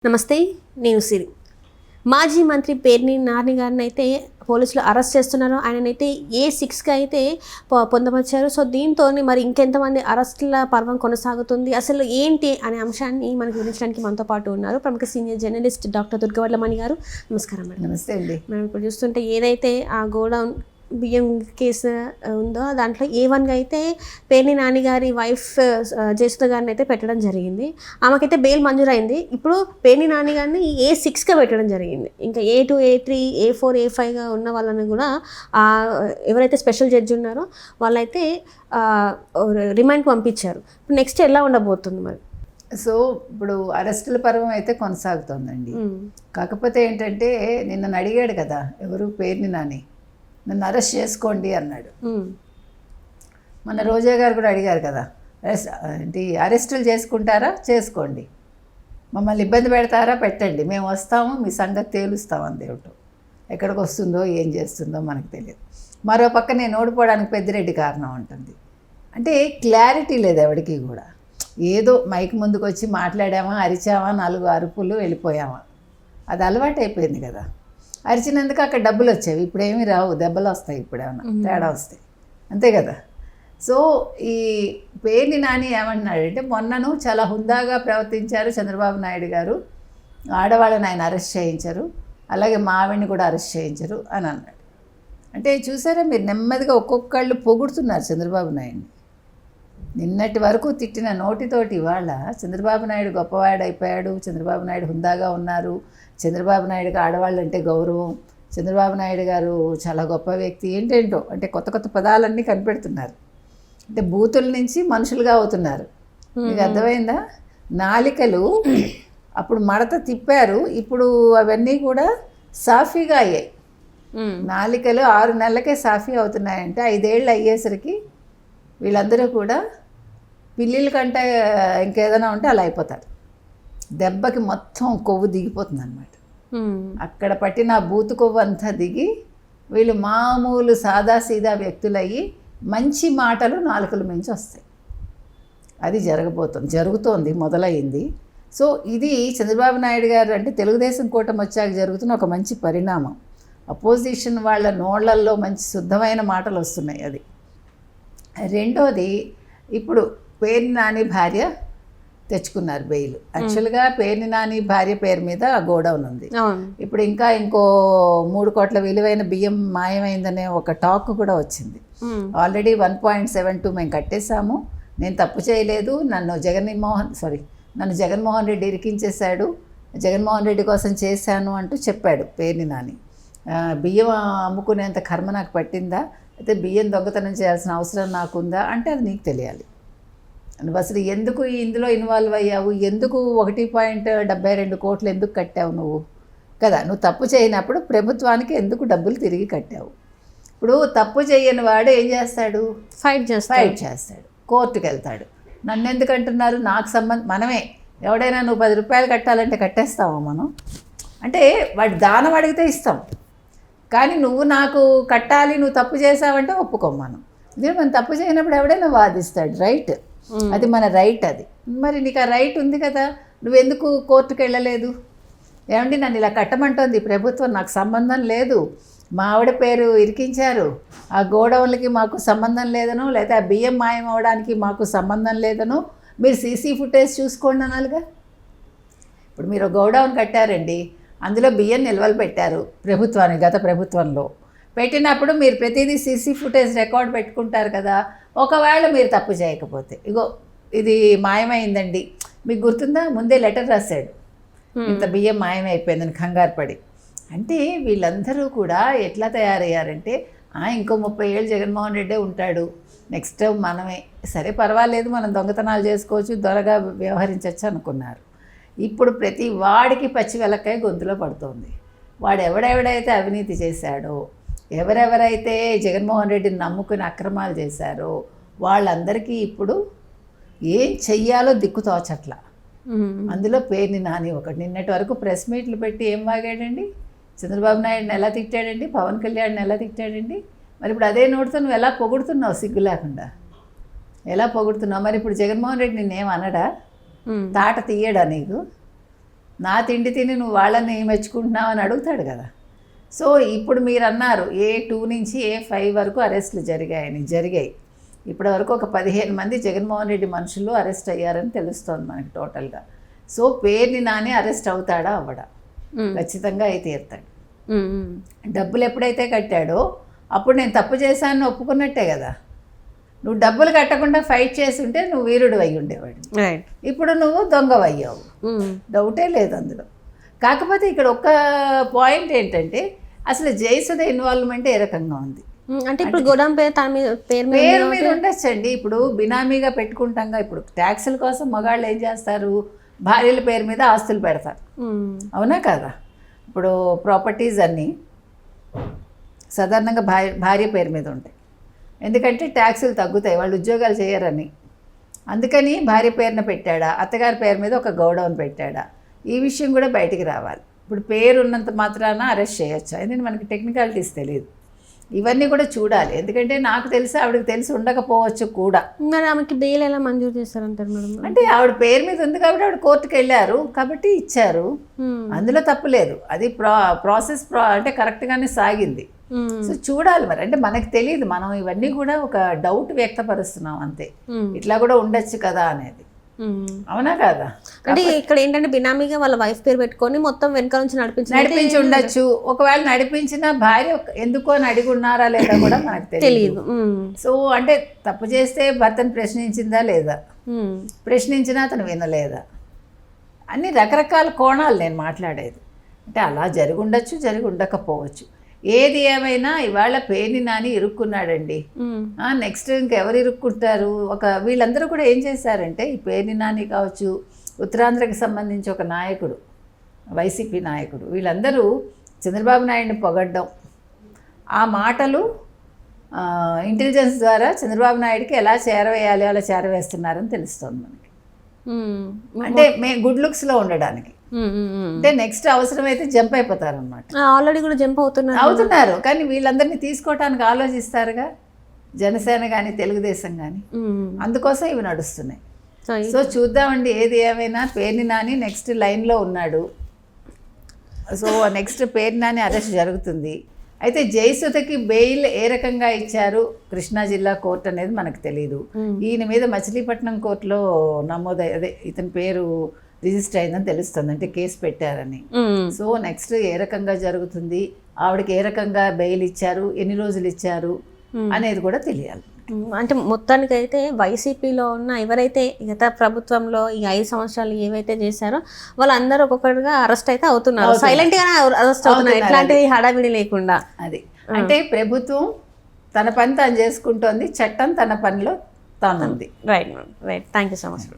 నమస్తే, నేను సిరి. మాజీ మంత్రి పేర్ని నాని గారిని అయితే పోలీసులు అరెస్ట్ చేస్తున్నారు. ఆయననైతే A6కి అయితే పొందపరిచారు. సో దీంతో మరి ఇంకెంతమంది అరెస్టుల పర్వం కొనసాగుతుంది, అసలు ఏంటి అనే అంశాన్ని మనకు వివరించడానికి మనతో పాటు ఉన్నారు ప్రముఖ సీనియర్ జర్నలిస్ట్ డాక్టర్ దుర్గవడ్ల మణి గారు. నమస్కారం మేడం. నమస్తే అండి. మనం ఇప్పుడు చూస్తుంటే ఏదైతే ఆ గోడౌన్ బియ్యం కేసు ఉందో దాంట్లో A1గా అయితే పేర్ని నాని గారి వైఫ్ జయసుధ గారిని అయితే పెట్టడం జరిగింది. ఆమెకైతే బెయిల్ మంజూరైంది. ఇప్పుడు పేర్ని నాని గారిని A6గా పెట్టడం జరిగింది. ఇంకా A2, A3, A4, A5గా ఉన్న వాళ్ళని కూడా ఎవరైతే స్పెషల్ జడ్జి ఉన్నారో వాళ్ళైతే రిమాండ్కి పంపించారు. ఇప్పుడు నెక్స్ట్ ఎలా ఉండబోతుంది మరి? సో ఇప్పుడు అరెస్టుల పర్వం అయితే కొనసాగుతోందండి. కాకపోతే ఏంటంటే నిన్న అడిగాడు కదా ఎవరు, పేర్ని నాని, నన్ను అరెస్ట్ చేసుకోండి అన్నాడు. మన రోజా గారు కూడా అడిగారు కదా, అరెస్టులు చేసుకుంటారా చేసుకోండి, మమ్మల్ని ఇబ్బంది పెడతారా పెట్టండి, మేము వస్తాము, మీ సంగతి తేలుస్తాం అందేమిటో. ఎక్కడికి వస్తుందో ఏం చేస్తుందో మనకు తెలియదు. మరో పక్క నేను ఓడిపోవడానికి పెద్దిరెడ్డి కారణం ఉంటుంది. అంటే క్లారిటీ లేదు ఎవరికి కూడా. ఏదో మైక్ ముందుకు వచ్చి మాట్లాడామా, అరిచామా, 4 అరుపులు వెళ్ళిపోయామా, అది అలవాటు అయిపోయింది కదా. అరిచినందుకు అక్కడ డబ్బులు వచ్చేవి, ఇప్పుడు ఏమీ రావు, దెబ్బలు వస్తాయి, ఇప్పుడు ఏమన్నా తేడా వస్తాయి, అంతే కదా. సో ఈ పేర్ని నాని ఏమంటున్నాడంటే, మొన్నను చాలా హుందాగా ప్రవర్తించారు చంద్రబాబు నాయుడు గారు, ఆడవాళ్ళని ఆయన అరెస్ట్ చేయించారు, అలాగే మా ఆవిడ్ని కూడా అరెస్ట్ చేయించారు అని అన్నాడు. అంటే చూసారా మీరు, నెమ్మదిగా ఒక్కొక్కళ్ళు పొగుడుతున్నారు చంద్రబాబు నాయుడిని. నిన్నటి వరకు తిట్టిన నోటితోటి ఇవాళ చంద్రబాబు నాయుడు గొప్పవాడైపోయాడు, చంద్రబాబు నాయుడు హుందాగా ఉన్నారు, చంద్రబాబు నాయుడుకి ఆడవాళ్ళు అంటే గౌరవం, చంద్రబాబు నాయుడు గారు చాలా గొప్ప వ్యక్తి, ఏంటేంటో అంటే కొత్త కొత్త పదాలన్నీ కనిపెడుతున్నారు. అంటే బూతుల నుంచి మనుషులుగా అవుతున్నారు. మీకు అర్థమైందా? నాలికలు అప్పుడు మడత తిప్పారు, ఇప్పుడు అవన్నీ కూడా సాఫీగా అయ్యాయి. నాలికలు 6 నెలలకే సాఫీ అవుతున్నాయంటే 5 ఏళ్ళు అయ్యేసరికి వీళ్ళందరూ కూడా పిల్లిల కంటే ఇంకేదైనా ఉంటే అలా అయిపోతారు. దెబ్బకి మొత్తం కొవ్వు దిగిపోతుంది అనమాట. అక్కడ పట్టిన బూతు కొవ్వు అంతా దిగి వీళ్ళు మామూలు సాదాసీదా వ్యక్తులయ్యి మంచి మాటలు నాలుకల మించి వస్తాయి. అది జరుగుతోంది, మొదలైంది. సో ఇది చంద్రబాబు నాయుడు గారు అంటే తెలుగుదేశం కూటమి వచ్చాక జరుగుతున్న ఒక మంచి పరిణామం. అపోజిషన్ వాళ్ళ నోళ్లల్లో మంచి శుద్ధమైన మాటలు వస్తున్నాయి. అది రెండోది, ఇప్పుడు పేర్ని నాని భార్య తెచ్చుకున్నారు బెయిల్. యాక్చువల్గా పేర్ని నాని భార్య పేరు మీద ఆ గోడౌన్ ఉంది. ఇప్పుడు ఇంకా ఇంకో 3 కోట్ల విలువైన బియ్యం మాయమైందనే ఒక టాక్ కూడా వచ్చింది. ఆల్రెడీ 1.72 మేము కట్టేశాము, నేను తప్పు చేయలేదు, నన్ను జగన్మోహన్ రెడ్డి ఇరికించేశాడు, జగన్మోహన్ రెడ్డి కోసం చేశాను అంటూ చెప్పాడు పేర్ని నాని. బియ్యం అమ్ముకునేంత కర్మ నాకు పట్టిందా, అయితే బియ్యం దొంగతనం చేయాల్సిన అవసరం నాకుందా అంటే అది నీకు తెలియాలి. నువ్వు అసలు ఎందుకు ఇందులో ఇన్వాల్వ్ అయ్యావు, ఎందుకు 1.72 కోట్లు ఎందుకు కట్టావు నువ్వు కదా. నువ్వు తప్పు చేయనప్పుడు ప్రభుత్వానికి ఎందుకు డబ్బులు తిరిగి కట్టావు? ఇప్పుడు తప్పు చేయని వాడు ఏం చేస్తాడు? ఫైట్ చేస్తాడు, కోర్టుకు వెళ్తాడు. నన్ను ఎందుకు అంటున్నారు, నాకు మనమే ఎవడైనా నువ్వు 10 రూపాయలు కట్టాలంటే కట్టేస్తావా మనం? అంటే వాడు దానం అడిగితే ఇస్తాం, కానీ నువ్వు నాకు కట్టాలి, నువ్వు తప్పు చేసావంటే ఒప్పుకోం. ఇదే మనం తప్పు చేయనప్పుడు ఎవడైనా వాదిస్తాడు, రైట్, అది మన రైట్. అది మరి నీకు ఆ రైట్ ఉంది కదా, నువ్వెందుకు కోర్టుకు వెళ్ళలేదు? ఏమండి నన్ను ఇలా కట్టమంటోంది ప్రభుత్వం, నాకు సంబంధం లేదు, మా ఆవిడ పేరు ఇరికించారు, ఆ గోడౌన్లకి మాకు సంబంధం లేదనో, లేదా ఆ బియ్యం మాయం అవ్వడానికి మాకు సంబంధం లేదనో మీరు సీసీ ఫుటేజ్ చూసుకోండి అనాలిగా. ఇప్పుడు మీరు గోడౌన్ కట్టారండి, అందులో బియ్యం నిల్వలు పెట్టారు గత ప్రభుత్వంలో పెట్టినప్పుడు మీరు ప్రతిదీ సీసీ ఫుటేజ్ రికార్డ్ పెట్టుకుంటారు కదా. ఒకవేళ మీరు తప్పు చేయకపోతే, ఇగో ఇది మాయమైందండి, మీకు గుర్తుందా, ముందే లెటర్ రాశాడు, ఇంత బియ్యం మాయమైపోయిందని కంగారు పడి. అంటే వీళ్ళందరూ కూడా ఎట్లా తయారయ్యారంటే, ఇంకో 30 ఏళ్ళు జగన్మోహన్ రెడ్డే ఉంటాడు, నెక్స్ట్ టైం మనమే, సరే పర్వాలేదు మనం దొంగతనాలు చేసుకోవచ్చు, దొరగా వ్యవహరించవచ్చు అనుకున్నారు. ఇప్పుడు ప్రతి వాడికి పచ్చి వెలక్కాయ గొంతులో పడుతోంది. వాడు ఎవడెవడైతే అవినీతి చేశాడో, ఎవరెవరైతే జగన్మోహన్ రెడ్డిని నమ్ముకుని అక్రమాలు చేశారో వాళ్ళందరికీ ఇప్పుడు ఏం చెయ్యాలో దిక్కు తోచట్ల. అందులో పేర్ని నాని ఒకటి. నిన్నటి వరకు ప్రెస్ మీట్లు పెట్టి ఏం వాగాడండి, చంద్రబాబు నాయుడిని ఎలా తిట్టాడండి, పవన్ కళ్యాణ్ని ఎలా తిట్టాడండి. మరి ఇప్పుడు అదే నోటితో నువ్వు ఎలా పొగుడుతున్నావు, సిగ్గు లేకుండా ఎలా పొగుడుతున్నావు? మరి ఇప్పుడు జగన్మోహన్ రెడ్డి నిన్నేం అనడా, తాట తీయడా నీకు? నా తిండి తిని నువ్వు వాళ్ళని మెచ్చుకుంటున్నావు అని అడుగుతాడు కదా. సో ఇప్పుడు మీరు అన్నారు A2 నుంచి A5 వరకు అరెస్టులు జరిగాయి. ఇప్పటి వరకు ఒక 15 మంది జగన్మోహన్ రెడ్డి మనుషులు అరెస్ట్ అయ్యారని తెలుస్తోంది మనకి టోటల్గా. సో పేర్ని నాని అరెస్ట్ అవుతాడా అవ్వడా? ఖచ్చితంగా అయితే తీరుతాడు. డబ్బులు ఎప్పుడైతే కట్టాడో అప్పుడు నేను తప్పు చేశాను ఒప్పుకున్నట్టే కదా. నువ్వు డబ్బులు కట్టకుండా ఫైట్ చేస్తుంటే నువ్వు వీరుడు అయ్యి ఉండేవాడు. ఇప్పుడు నువ్వు దొంగవయ్యావు, డౌటే లేదు అందులో. కాకపోతే ఇక్కడ ఒక్క పాయింట్ ఏంటంటే అసలు జయసుధ ఇన్వాల్వ్మెంట్ ఏ రకంగా ఉంది అంటే ఇప్పుడు గోదాం పేరు మీద ఉండొచ్చండి. ఇప్పుడు బినామీగా పెట్టుకుంటాంగా. ఇప్పుడు ట్యాక్సుల కోసం మగాళ్ళు ఏం చేస్తారు, భార్యల పేరు మీద ఆస్తులు పెడతారు, అవునా కదా. ఇప్పుడు ప్రాపర్టీస్ అన్నీ సాధారణంగా భార్య పేరు మీద ఉంటాయి, ఎందుకంటే ట్యాక్సులు తగ్గుతాయి, వాళ్ళు ఉద్యోగాలు చేయరని. అందుకని భార్య పేరున పెట్టాడా, అత్తగారి పేరు మీద ఒక గోడౌన్ పెట్టాడా, ఈ విషయం కూడా బయటికి రావాలి. ఇప్పుడు పేరు ఉన్నంత మాత్రాన అరెస్ట్ చేయొచ్చు, ఎందుకంటే మనకి టెక్నికాలిటీస్ తెలియదు. ఇవన్నీ కూడా చూడాలి, ఎందుకంటే నాకు తెలిసి ఆవిడకి తెలిసి ఉండకపోవచ్చు కూడా. మరి ఆమెకి బెయిల్ ఎలా మంజూరు చేస్తారంటారు మేడం? అంటే ఆవిడ పేరు మీద ఉంది కాబట్టి ఆవిడ కోర్టుకు వెళ్ళారు కాబట్టి ఇచ్చారు, అందులో తప్పు లేదు. అది ప్రాసెస్ అంటే కరెక్ట్గానే సాగింది. సో చూడాలి మరి, అంటే మనకు తెలియదు, మనం ఇవన్నీ కూడా ఒక డౌట్ వ్యక్తపరుస్తున్నాం అంతే, ఇట్లా కూడా ఉండొచ్చు కదా అనేది. అవునా కదా. అంటే ఇక్కడ ఏంటంటే బినామీగా వాళ్ళ వైఫ్ పేరు పెట్టుకొని మొత్తం వెనక నుంచి నడిపించి ఉండొచ్చు. ఒకవేళ నడిపించిన భార్య ఎందుకో అని అడిగి ఉన్నారా లేదా కూడా మనకు తెలియదు. సో అంటే తప్పు చేస్తే భర్తను ప్రశ్నించిందా లేదా, ప్రశ్నించినా అతను వినలేదా, అన్ని రకరకాల కోణాలు నేను మాట్లాడేది. అంటే అలా జరిగి ఉండొచ్చు, జరిగి ఉండకపోవచ్చు. ఏది ఏమైనా ఇవాళ పేర్ని నాని ఇరుక్కున్నాడండి. నెక్స్ట్ ఇంకెవరు ఇరుక్కుంటారు? వీళ్ళందరూ కూడా ఏం చేశారంటే, ఈ పేర్ని నాని కావచ్చు, ఉత్తరాంధ్రకి సంబంధించి ఒక నాయకుడు, వైసీపీ నాయకుడు, వీళ్ళందరూ చంద్రబాబు నాయుడిని పొగడ్డం, ఆ మాటలు ఇంటెలిజెన్స్ ద్వారా చంద్రబాబు నాయుడికి ఎలా చేరవేయాలి, అలా చేరవేస్తున్నారని తెలుస్తుంది మనకి. అంటే గుడ్ లుక్స్లో ఉండడానికి. అంటే నెక్స్ట్ అవసరమైతే జంప్ అయిపోతారు అనమాట. ఆల్రెడీ కూడా జంప్ అవుతున్నారు, కానీ వీళ్ళందరినీ తీసుకోవటానికి ఆలోచిస్తారుగా జనసేన కానీ తెలుగుదేశం కానీ, అందుకోసం ఇవి నడుస్తున్నాయి. సో చూద్దామండి, ఏది ఏమైనా పేర్ని నాని నెక్స్ట్ లైన్లో ఉన్నాడు. So next Perni Nani arrest జరుగుతుంది. అయితే జయసుధకి బెయిల్ ఏ రకంగా ఇచ్చారు కృష్ణా జిల్లా కోర్టు అనేది మనకు తెలియదు. ఈయన మీద మచిలీపట్నం కోర్టులో అదే ఇతని పేరు రిజిస్టర్ అయిందని తెలుస్తుంది, అంటే కేసు పెట్టారని. సో నెక్స్ట్ ఏ రకంగా జరుగుతుంది, ఆవిడకి ఏ రకంగా బెయిల్ ఇచ్చారు, ఎన్ని రోజులు ఇచ్చారు అనేది కూడా తెలియాలి. అంటే మొత్తానికైతే వైసీపీలో ఉన్న ఎవరైతే గత ప్రభుత్వంలో ఈ 5 సంవత్సరాలు ఏవైతే చేశారో వాళ్ళందరూ ఒక్కొక్కరుగా అరెస్ట్ అయితే అవుతున్నారు, సైలెంట్ గానే అరెస్ట్ అవుతున్నారు, ఎట్లాంటి హడావిడి లేకుండా. అది అంటే ప్రభుత్వం తన పని తాను చేసుకుంటోంది, చట్టం తన పనిలో తానుంది. Right thank you so much.